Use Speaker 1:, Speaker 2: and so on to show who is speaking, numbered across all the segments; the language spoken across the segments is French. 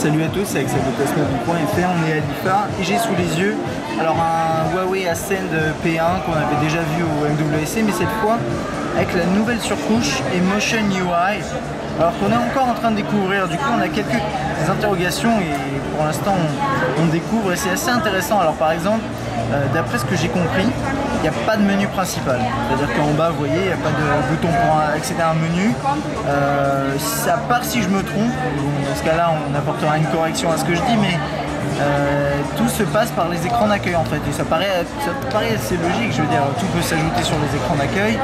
Speaker 1: Salut à tous, avec Sabotosmobile.fr, on est à l'IFA et j'ai sous les yeux alors un Huawei Ascend P1 qu'on avait déjà vu au MWC, mais cette fois avec la nouvelle surcouche Emotion UI, alors qu'on est encore en train de découvrir. Du coup on a quelques interrogations et pour l'instant on découvre et c'est assez intéressant. Alors par exemple, d'après ce que j'ai compris, il n'y a pas de menu principal, c'est-à-dire qu'en bas vous voyez il n'y a pas de bouton pour accéder à un menu, à part si je me trompe. Dans ce cas là on apportera une correction à ce que je dis, mais tout se passe par les écrans d'accueil en fait, et ça paraît assez logique. Je veux dire, tout peut s'ajouter sur les écrans d'accueil,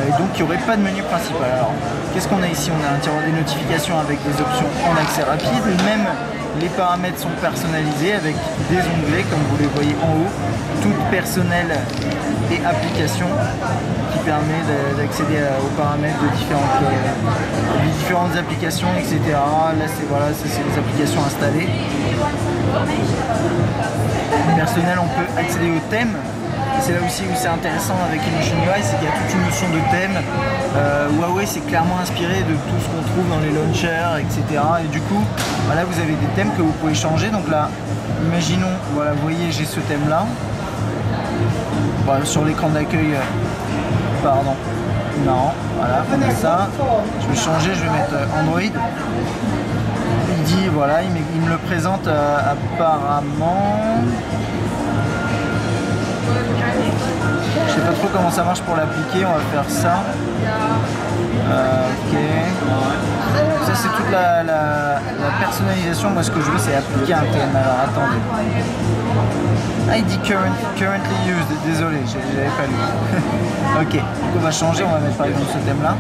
Speaker 1: et donc il n'y aurait pas de menu principal. Alors qu'est-ce qu'on a ici? On a un tiroir des notifications avec des options en accès rapide, même les paramètres sont personnalisés avec des onglets comme vous les voyez en haut, toutes personnelles et applications, qui permet d'accéder aux paramètres de différentes applications, etc. Là c'est voilà, c'est les applications installées. Personnel, on peut accéder au thème. C'est là aussi où c'est intéressant avec Emotion UI, c'est qu'il y a toute une notion de thème. Huawei s'est clairement inspiré de tout ce qu'on trouve dans les launchers, etc. Et du coup, voilà, vous avez des thèmes que vous pouvez changer. Donc là, imaginons, voilà, vous voyez, j'ai ce thème là. Voilà, sur l'écran d'accueil, pardon, non, voilà, on a ça. Je vais changer, je vais mettre Android. Il dit, voilà, il me le présente apparemment. Je sais pas trop comment ça marche pour l'appliquer, on va faire ça. Ok. Ça c'est toute la personnalisation. Moi ce que je veux c'est appliquer un thème. Alors attendez. Ah il dit currently used, désolé, j'avais pas lu. Ok, donc on va changer, on va mettre par exemple ce thème là.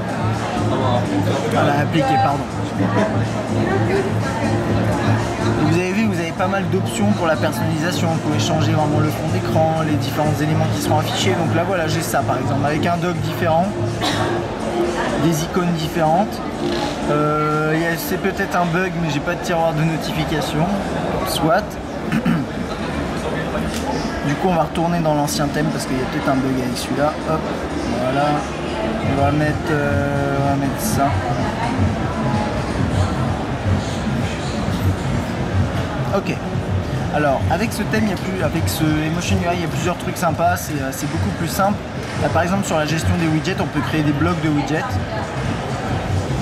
Speaker 1: Voilà, appliquer, pardon. Et vous avez vu, vous avez pas mal d'options pour la personnalisation. Vous pouvez changer vraiment le fond d'écran, les différents éléments qui seront affichés. Donc là voilà, j'ai ça par exemple, avec un dock différent, des icônes différentes. C'est peut-être un bug, mais j'ai pas de tiroir de notification. Soit. Du coup on va retourner dans l'ancien thème parce qu'il y a peut-être un bug avec celui-là. Hop, voilà. On va mettre ça. Ok. Alors avec ce thème, avec ce Emotion UI, il y a plusieurs trucs sympas. C'est beaucoup plus simple. Là, par exemple sur la gestion des widgets, on peut créer des blocs de widgets.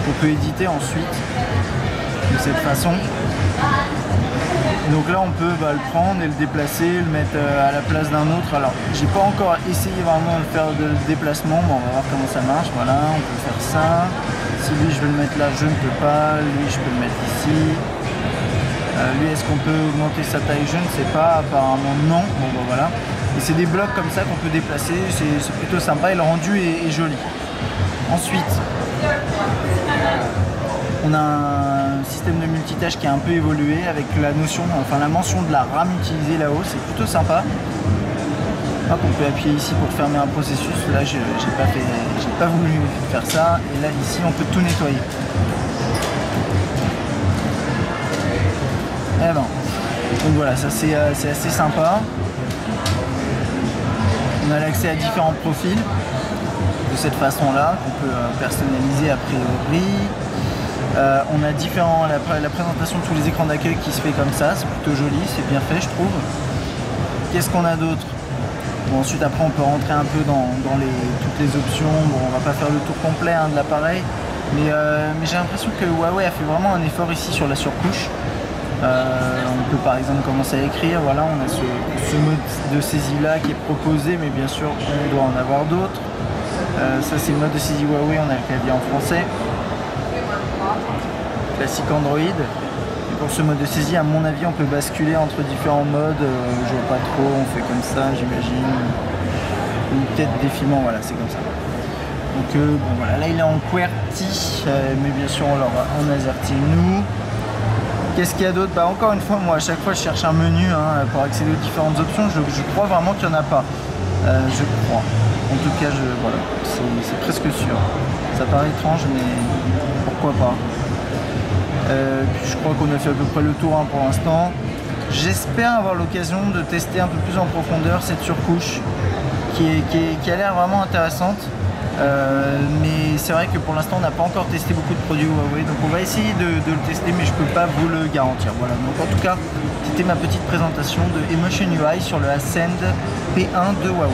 Speaker 1: On peut éditer ensuite de cette façon. Donc là on peut le prendre et le déplacer, le mettre à la place d'un autre. Alors j'ai pas encore essayé vraiment de faire de déplacement, bon, on va voir comment ça marche. Voilà, on peut faire ça. Si lui je veux le mettre là, je ne peux pas. Lui je peux le mettre ici. Lui est-ce qu'on peut augmenter sa taille? Je ne sais pas, apparemment non. Bon ben voilà. Et c'est des blocs comme ça qu'on peut déplacer, c'est plutôt sympa et le rendu est joli. Ensuite, on a un système de multitâche qui a un peu évolué avec la mention de la RAM utilisée là-haut, c'est plutôt sympa. Hop, on peut appuyer ici pour fermer un processus. Là, j'ai pas voulu faire ça. Et là, ici, on peut tout nettoyer. Eh ben, donc voilà, ça c'est assez sympa. On a l'accès à différents profils de cette façon-là qu'on peut personnaliser a priori. On a la présentation de tous les écrans d'accueil qui se fait comme ça, c'est plutôt joli, c'est bien fait je trouve. Qu'est-ce qu'on a d'autre? Bon, ensuite après on peut rentrer un peu dans toutes les options. Bon, on va pas faire le tour complet de l'appareil, mais j'ai l'impression que Huawei a fait vraiment un effort ici sur la surcouche. On peut par exemple commencer à écrire, voilà, on a ce mode de saisie là qui est proposé, mais bien sûr on doit en avoir d'autres. Ça c'est le mode de saisie Huawei, on a le clavier en français. Classique Android. Et pour ce mode de saisie, à mon avis, on peut basculer entre différents modes. Je vois pas trop, on fait comme ça, j'imagine. Ou peut-être défilement, voilà, c'est comme ça. Donc bon voilà, là il est en QWERTY, mais bien sûr on l'aura en AZERTY nous. Qu'est-ce qu'il y a d'autre? Bah encore une fois, moi à chaque fois je cherche un menu pour accéder aux différentes options. Je crois vraiment qu'il n'y en a pas. Je crois. En tout cas, voilà, c'est presque sûr. Ça paraît étrange, mais pourquoi pas. Puis je crois qu'on a fait à peu près le tour pour l'instant. J'espère avoir l'occasion de tester un peu plus en profondeur cette surcouche qui a l'air vraiment intéressante. Mais c'est vrai que pour l'instant on n'a pas encore testé beaucoup de produits Huawei, donc on va essayer de le tester, mais je peux pas vous le garantir. Voilà, donc en tout cas c'était ma petite présentation de Emotion UI sur le Ascend P1 de Huawei.